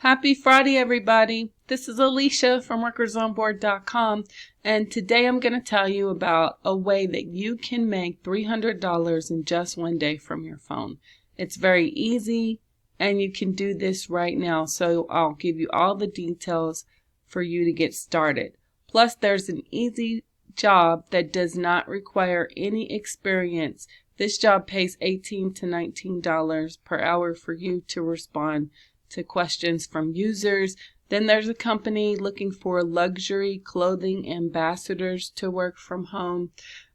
Happy Friday, everybody. This is Alicia from workersonboard.com, and today I'm going to tell you about a way that you can make $300 in just one day from your phone. It's very easy, and you can do this right now, so I'll give you all the details for you to get started. Plus, there's an easy job that does not require any experience. This job pays $18 to $19 per hour for you to respond to questions from users. Then there's a company looking for luxury clothing ambassadors to work from home,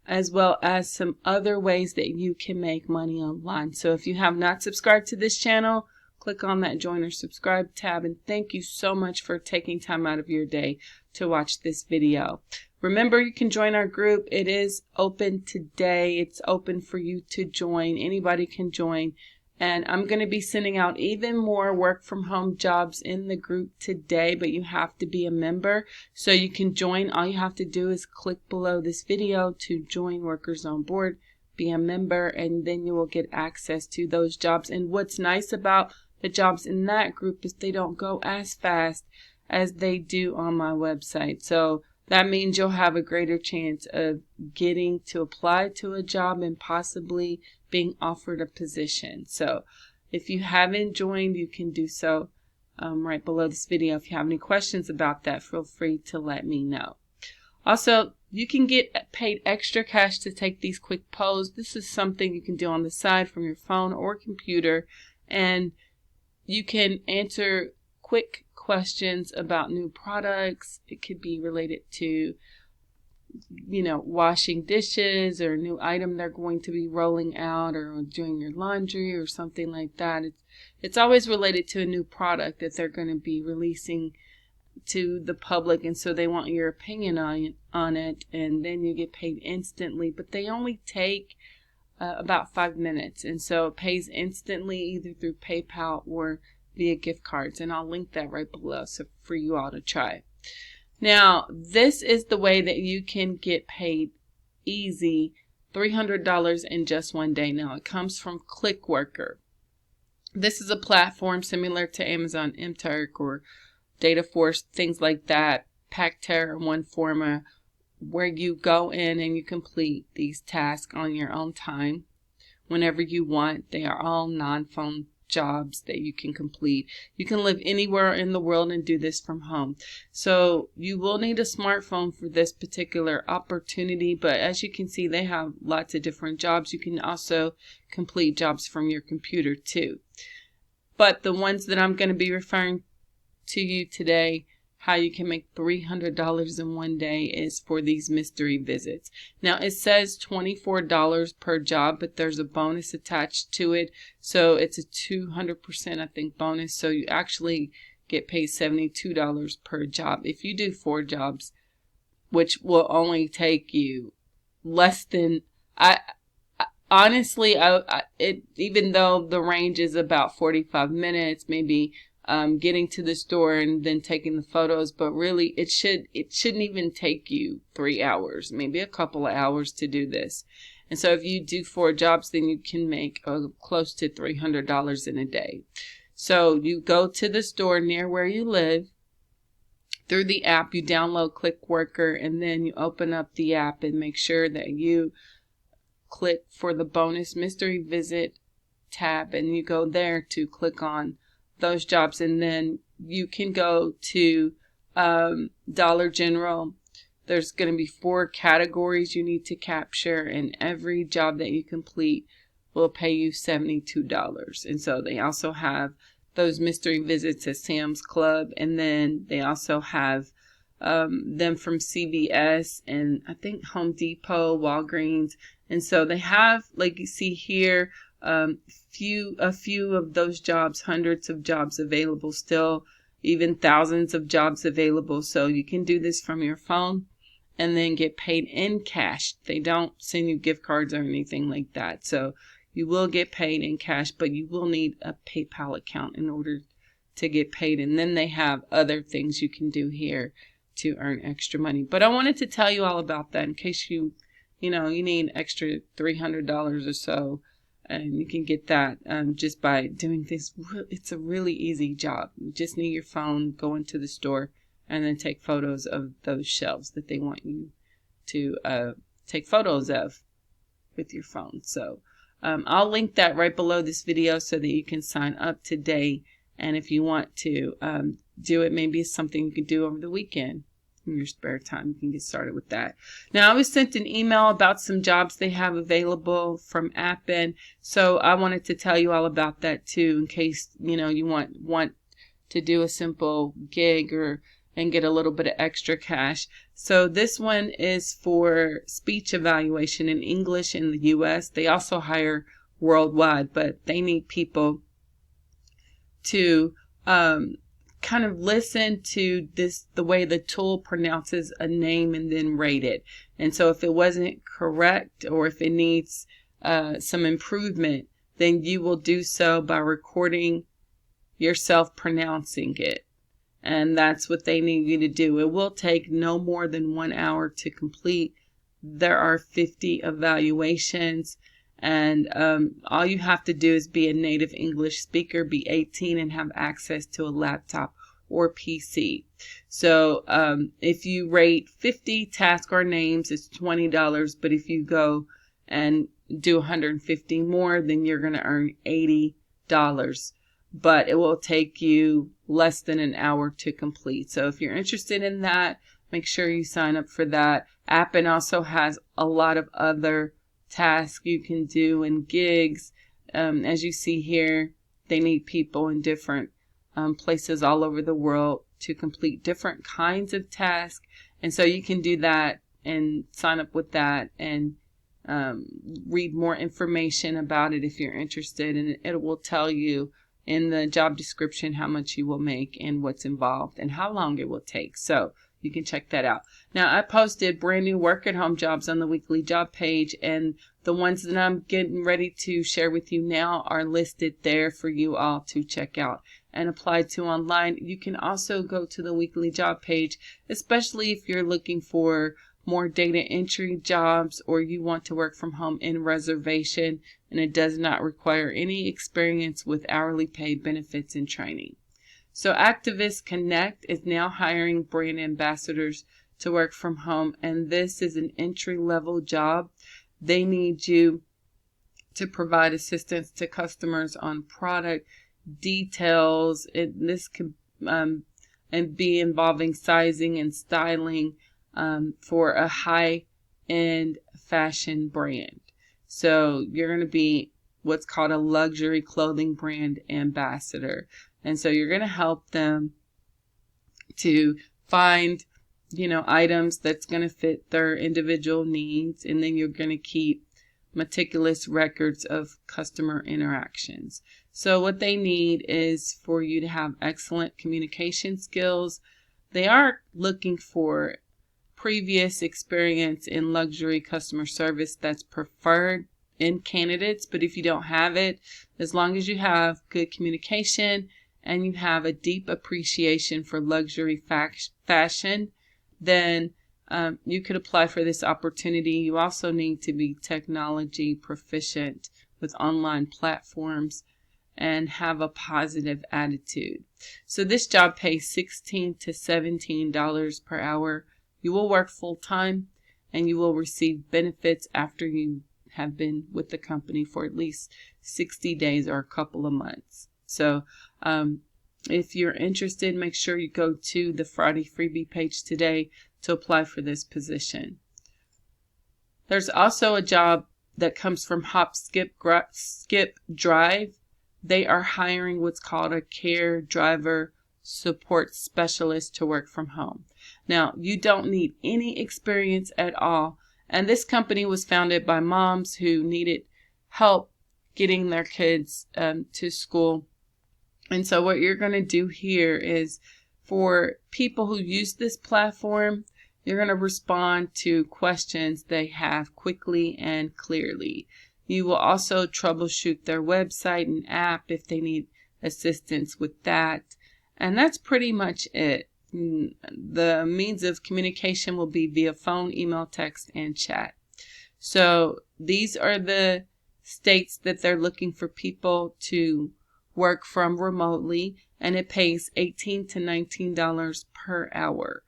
as well as some other ways that you can make money online. So if you have not subscribed to this channel, click on that join or subscribe tab, and thank you so much for taking time out of your day to watch this video. Remember, you can join our group. It is open today. It's open for you to join. Anybody can join. And I'm going to be sending out even more work from home jobs in the group today, but you have to be a member so you can join. All you have to do is click below this video to join Workers on Board, be a member, and then you will get access to those jobs. And what's nice about the jobs in that group is they don't go as fast as they do on my website. So that means you'll have a greater chance of getting to apply to a job and possibly being offered a position. So if you haven't joined, you can do so right below this video. If you have any questions about that, feel free to let me know. Also, you can get paid extra cash to take these quick polls. This is something you can do on the side from your phone or computer, and you can answer quick questions about new products. It could be related to washing dishes or a new item they're going to be rolling out, or doing your laundry or something like that. It's always related to a new product that they're going to be releasing to the public, and so they want your opinion on it, and then you get paid instantly. But they only take about 5 minutes, and so it pays instantly either through PayPal or via gift cards, and I'll link that right below so for you all to try. Now, this is the way that you can get paid easy $300 in just one day. Now, it comes from ClickWorker. This is a platform similar to Amazon MTurk or Dataforce, things like that, Pacterra, OneForma, where you go in and you complete these tasks on your own time whenever you want. They are all non-phone jobs that you can complete. You can live anywhere in the world and do this from home. So you will need a smartphone for this particular opportunity, but as you can see, they have lots of different jobs. You can also complete jobs from your computer too. But the ones that I'm going to be referring to you today, how you can make $300 in one day, is for these mystery visits. Now, it says $24 per job, but there's a bonus attached to it. So it's a 200%, I think, bonus. So you actually get paid $72 per job. If you do 4 jobs, which will only take you less than, honestly, even though the range is about 45 minutes, maybe getting to the store and then taking the photos, but really it shouldn't even take you 3 hours, maybe a couple of hours to do this. And so if you do 4 jobs, then you can make close to $300 in a day. So you go to the store near where you live. Through the app, you download ClickWorker, and then you open up the app and make sure that you click for the bonus mystery visit tab, and you go there to click on those jobs, and then you can go to Dollar General. There's going to be 4 categories you need to capture, and every job that you complete will pay you $72. And so they also have those mystery visits at Sam's Club, and then they also have them from CVS and I think Home Depot, Walgreens. And so they have, like you see here, a few of those jobs, hundreds of jobs available still, even thousands of jobs available. So you can do this from your phone and then get paid in cash. They don't send you gift cards or anything like that. So you will get paid in cash, but you will need a PayPal account in order to get paid. And then they have other things you can do here to earn extra money. But I wanted to tell you all about that in case you need extra $300 or so And you can get that just by doing this. It's a really easy job. You just need your phone, go into the store, and then take photos of those shelves that they want you to take photos of with your phone. So I'll link that right below this video so that you can sign up today. And if you want to do it, maybe it's something you can do over the weekend in your spare time. You can get started with that. Now, I was sent an email about some jobs they have available from Appen, so I wanted to tell you all about that too, in case you want to do a simple gig and get a little bit of extra cash. So this one is for speech evaluation in English in the U.S. They also hire worldwide, but they need people to kind of listen to the way the tool pronounces a name and then rate it. And so if it wasn't correct or if it needs some improvement, then you will do so by recording yourself pronouncing it. And that's what they need you to do. It will take no more than 1 hour to complete. There are 50 evaluations, and all you have to do is be a native English speaker, be 18, and have access to a laptop or PC. So if you rate 50 tasks or names, it's $20. But if you go and do 150 more, then you're going to earn $80. But it will take you less than an hour to complete. So if you're interested in that, make sure you sign up for that. Appen also has a lot of other tasks you can do and gigs. As you see here, they need people in different places all over the world to complete different kinds of tasks. And so you can do that and sign up with that and read more information about it if you're interested. And it will tell you in the job description how much you will make and what's involved and how long it will take. So you can check that out. Now, I posted brand new work at home jobs on the weekly job page, and the ones that I'm getting ready to share with you now are listed there for you all to check out and apply to online. You can also go to the weekly job page, especially if you're looking for more data entry jobs or you want to work from home in reservation and it does not require any experience with hourly paid benefits and training. So Activist Connect is now hiring brand ambassadors to work from home, and this is an entry-level job. They need you to provide assistance to customers on product details. This can and be involving sizing and styling for a high-end fashion brand. So you're going to be what's called a luxury clothing brand ambassador. And so you're going to help them to find, items that's going to fit their individual needs. And then you're going to keep meticulous records of customer interactions. So what they need is for you to have excellent communication skills. They are looking for previous experience in luxury customer service. That's preferred in candidates, but if you don't have it, as long as you have good communication and you have a deep appreciation for luxury fashion, then you could apply for this opportunity. You also need to be technology proficient with online platforms and have a positive attitude. So this job pays $16 to $17 per hour. You will work full-time and you will receive benefits after you have been with the company for at least 60 days or a couple of months. So if you're interested, make sure you go to the Friday freebie page today to apply for this position. There's also a job that comes from Hop Skip Drive. They are hiring what's called a care driver support specialist to work from home. Now, you don't need any experience at all. And this company was founded by moms who needed help getting their kids to school. And so what you're going to do here is for people who use this platform, you're going to respond to questions they have quickly and clearly. You will also troubleshoot their website and app if they need assistance with that. And that's pretty much it. The means of communication will be via phone, email, text, and chat. So these are the states that they're looking for people to work from remotely, and it pays $18 to $19 per hour.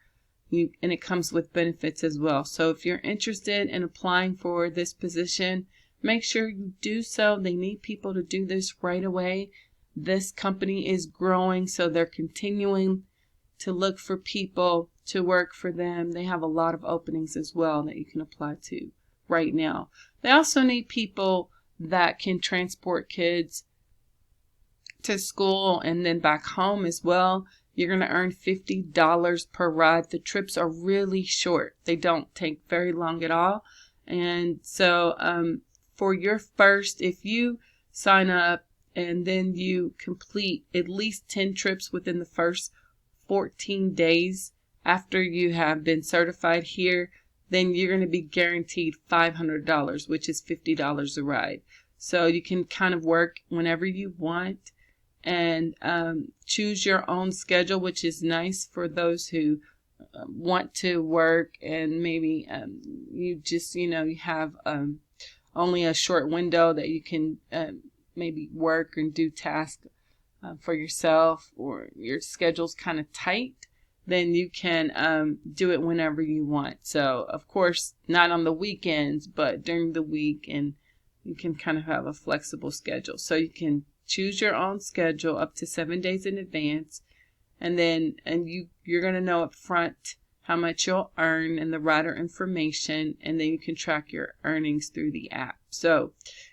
And it comes with benefits as well. So if you're interested in applying for this position, make sure you do so. They need people to do this right away. This company is growing, so they're continuing to look for people to work for them. They have a lot of openings as well that you can apply to right now. They also need people that can transport kids to school and then back home as well. You're going to earn $50 per ride. The trips are really short. They don't take very long at all. And so for your first, if you sign up and then you complete at least 10 trips within the first 14 days after you have been certified here, then you're going to be guaranteed $500, which is $50 a ride. So you can kind of work whenever you want and choose your own schedule, which is nice for those who want to work and maybe you just, you have only a short window that you can maybe work and do tasks for yourself, or your schedule's kind of tight. Then you can do it whenever you want. So, of course, not on the weekends, but during the week, and you can kind of have a flexible schedule. So you can choose your own schedule up to 7 days in advance, and then you're going to know up front how much you'll earn and the rider information, and then you can track your earnings through the app. So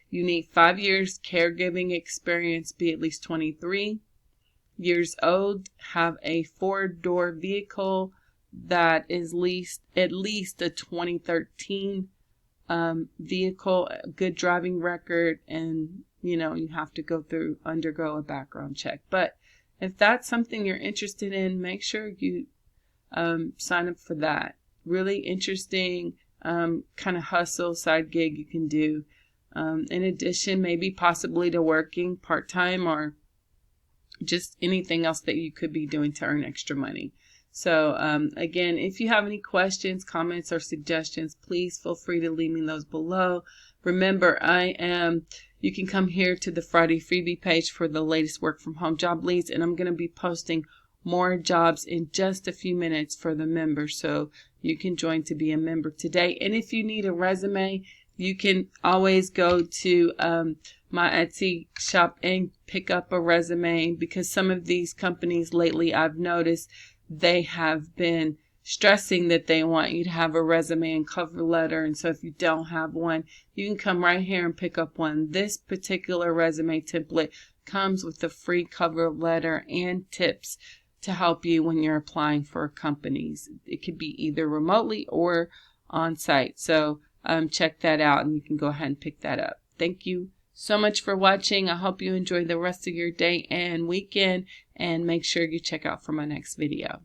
you need 5 years caregiving experience, be at least 23 years old, have a 4-door vehicle that is at least a 2013 vehicle, a good driving record, and you have to undergo a background check. But if that's something you're interested in, make sure you sign up for that. Really interesting kind of hustle side gig you can do. In addition, maybe possibly to working part-time or just anything else that you could be doing to earn extra money. So again, if you have any questions, comments, or suggestions, please feel free to leave me those below. Remember, you can come here to the Friday freebie page for the latest work from home job leads, and I'm going to be posting more jobs in just a few minutes for the members, so you can join to be a member today. And if you need a resume, you can always go to my Etsy shop and pick up a resume, because some of these companies lately, I've noticed, they have been stressing that they want you to have a resume and cover letter. And so if you don't have one, you can come right here and pick up one. This particular resume template comes with a free cover letter and tips to help you when you're applying for companies. It could be either remotely or on site. So check that out, and you can go ahead and pick that up. Thank you so much for watching. I hope you enjoy the rest of your day and weekend, and make sure you check out for my next video.